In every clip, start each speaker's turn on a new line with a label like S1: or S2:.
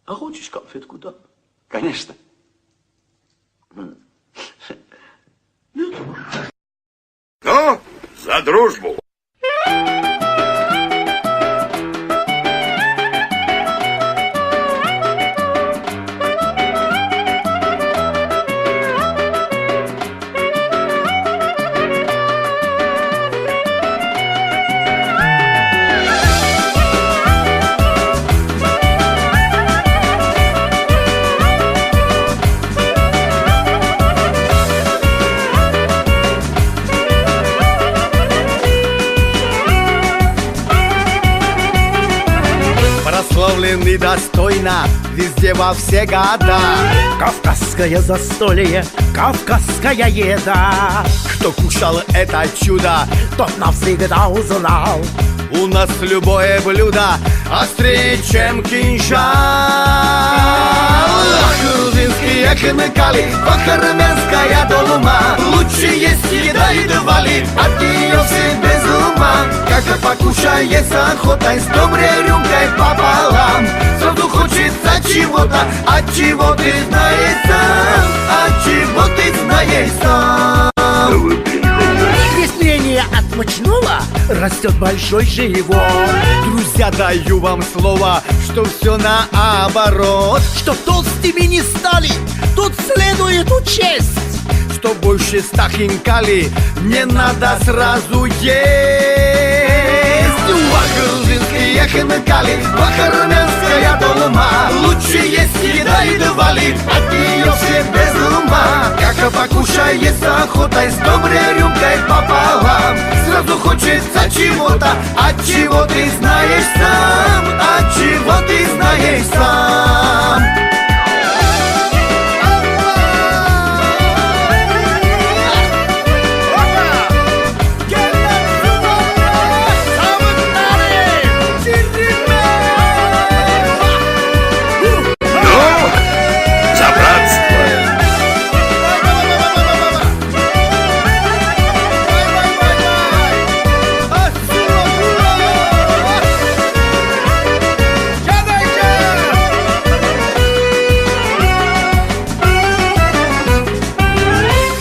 S1: А хочешь конфетку, да?
S2: Конечно.
S3: Ну, за дружбу.
S4: Прославленный достойно везде во все года.
S5: Кавказское застолье, кавказская еда.
S4: Кто кушал это чудо,
S5: Тот навсегда узнал.
S4: у нас любое блюдо острее, чем кинжал. Грузинские хинкали, бахарменская долма. Лучше есть еда и двали, от нее все без ума. Как покушается охотой с доброй рюмкой пополам. Сразу хочется чего-то, от чего ты знаешь сам. От чего ты знаешь сам.
S5: Есть мнение от мучного растет большой живот.
S4: Друзья, даю вам слово, что все наоборот.
S5: Чтоб толстыми не стали, тут следует учесть.
S4: Что больше 100 хинкали не надо сразу есть. Грузинские хинкали, бахарменская долма. Лучше есть еда и двали, от нее все без ума. Как покушается охотой с доброй рюмкой пополам. Сразу хочется чего-то, от чего ты знаешь сам. От чего ты знаешь сам.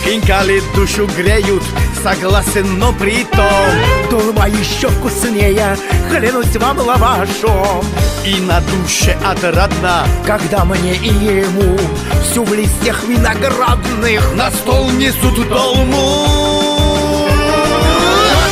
S4: Хинкали душу греют, согласен, но при том
S5: Долма еще вкуснее, клянусь вам лавашом.
S4: и на душе отрадно,
S5: Когда мне и ему всю в листьях виноградных
S4: на стол несут долму.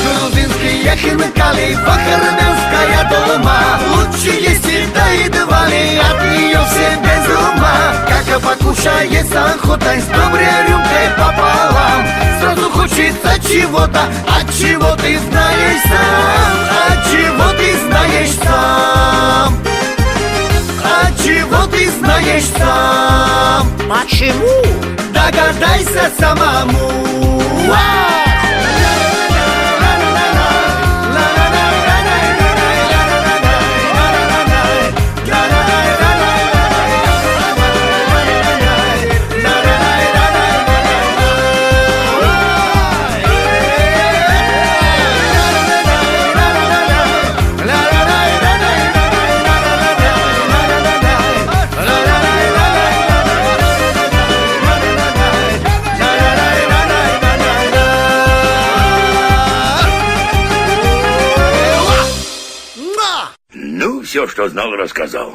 S4: Грузинские хинкали, бахарменская долма. Лучше есть еда и двали, от нее все без ума. Как покушается охотой с доброй рюмкой пополам. Сразу хочется чего-то, от чего ты знаешь сам. От чего ты знаешь сам. От чего ты знаешь сам.
S5: Почему?
S4: Догадайся самому.
S3: Ну, все, что знал, рассказал.